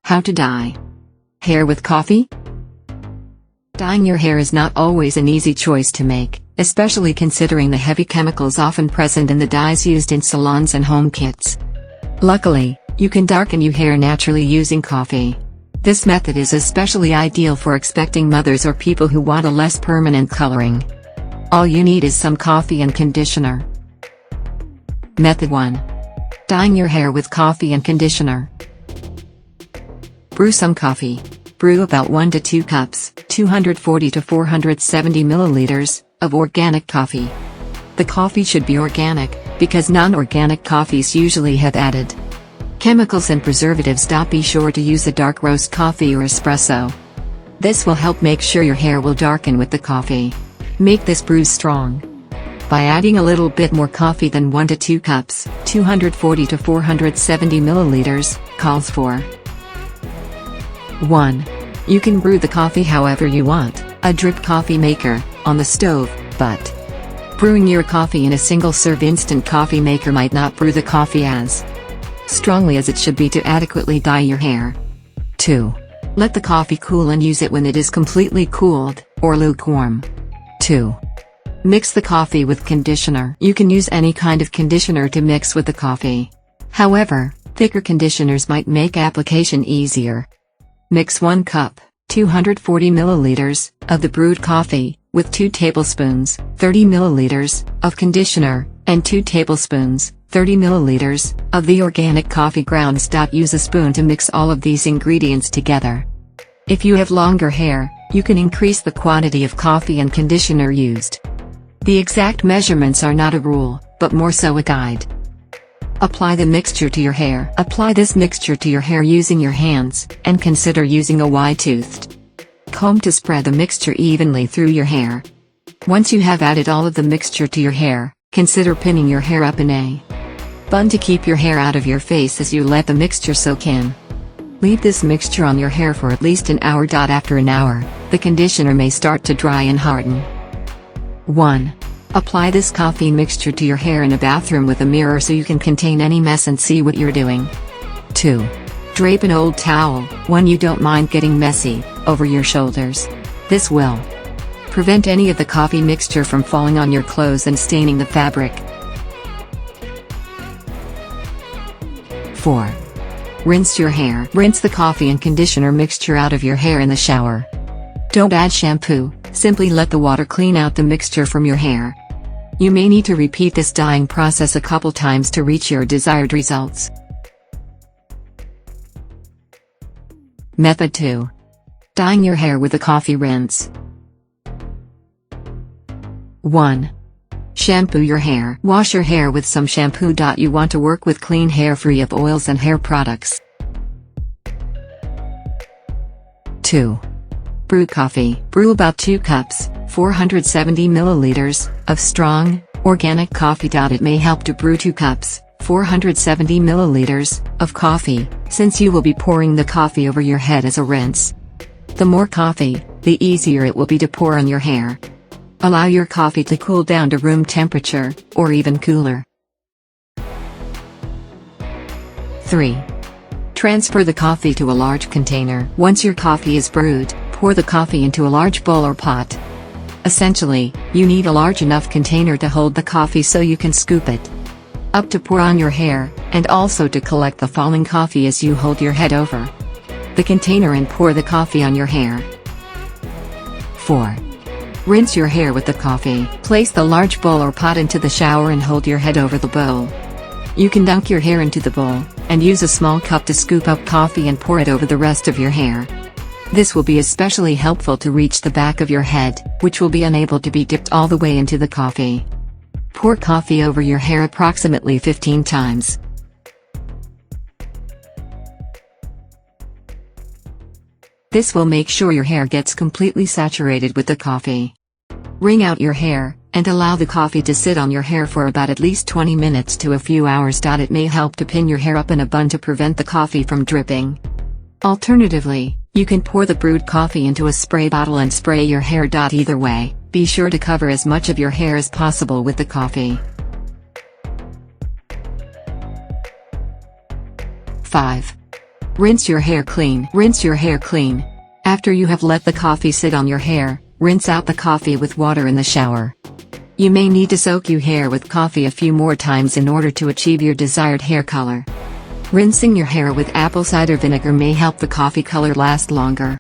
How to dye hair with coffee? Dyeing your hair is not always an easy choice to make, especially considering the heavy chemicals often present in the dyes used in salons and home kits. Luckily, you can darken your hair naturally using coffee. This method is especially ideal for expecting mothers or people who want a less permanent coloring. All you need is some coffee and conditioner. Method 1. Dyeing your hair with coffee and conditioner. Brew some coffee. Brew about 1 to 2 cups, 240 to 470 milliliters, of organic coffee. The coffee should be organic, because non-organic coffees usually have added chemicals and preservatives. Be sure to use a dark roast coffee or espresso. This will help make sure your hair will darken with the coffee. Make this brew strong by adding a little bit more coffee than 1 to 2 cups, 240 to 470 milliliters, calls for. 1. You can brew the coffee however you want, a drip coffee maker, on the stove, but brewing your coffee in a single-serve instant coffee maker might not brew the coffee as strongly as it should be to adequately dye your hair. 2. Let the coffee cool and use it when it is completely cooled, or lukewarm. 2. Mix the coffee with conditioner. You can use any kind of conditioner to mix with the coffee. However, thicker conditioners might make application easier. Mix 1 cup, 240 milliliters, of the brewed coffee, with 2 tablespoons, 30 milliliters, of conditioner, and 2 tablespoons, 30 milliliters, of the organic coffee grounds. Use a spoon to mix all of these ingredients together. If you have longer hair, you can increase the quantity of coffee and conditioner used. The exact measurements are not a rule, but more so a guide. Apply the mixture to your hair. Apply this mixture to your hair using your hands, and consider using a wide-toothed comb to spread the mixture evenly through your hair. Once you have added all of the mixture to your hair, consider pinning your hair up in a bun to keep your hair out of your face as you let the mixture soak in. Leave this mixture on your hair for at least an hour. After an hour, the conditioner may start to dry and harden. 1. Apply this coffee mixture to your hair in a bathroom with a mirror so you can contain any mess and see what you're doing. 2. Drape an old towel, one you don't mind getting messy, over your shoulders. This will prevent any of the coffee mixture from falling on your clothes and staining the fabric. 4. Rinse your hair. Rinse the coffee and conditioner mixture out of your hair in the shower. Don't add shampoo, simply let the water clean out the mixture from your hair. You may need to repeat this dyeing process a couple times to reach your desired results. Method 2. Dyeing your hair with a coffee rinse. 1. Shampoo your hair. Wash your hair with some shampoo. You want to work with clean hair free of oils and hair products. 2. Brew coffee. Brew about 2 cups, 470 milliliters, of strong, organic coffee. It may help to brew 2 cups, 470 milliliters, of coffee, since you will be pouring the coffee over your head as a rinse. The more coffee, the easier it will be to pour on your hair. Allow your coffee to cool down to room temperature, or even cooler. 3. Transfer the coffee to a large container. Once your coffee is brewed, pour the coffee into a large bowl or pot. Essentially, you need a large enough container to hold the coffee so you can scoop it up to pour on your hair, and also to collect the falling coffee as you hold your head over the container and pour the coffee on your hair. 4. Rinse your hair with the coffee. Place the large bowl or pot into the shower and hold your head over the bowl. You can dunk your hair into the bowl, and use a small cup to scoop up coffee and pour it over the rest of your hair. This will be especially helpful to reach the back of your head, which will be unable to be dipped all the way into the coffee. Pour coffee over your hair approximately 15 times. This will make sure your hair gets completely saturated with the coffee. Wring out your hair, and allow the coffee to sit on your hair for about at least 20 minutes to a few hours. It may help to pin your hair up in a bun to prevent the coffee from dripping. Alternatively, you can pour the brewed coffee into a spray bottle and spray your hair. Either way, be sure to cover as much of your hair as possible with the coffee. 5. Rinse your hair clean. Rinse your hair clean. After you have let the coffee sit on your hair, rinse out the coffee with water in the shower. You may need to soak your hair with coffee a few more times in order to achieve your desired hair color. Rinsing your hair with apple cider vinegar may help the coffee color last longer.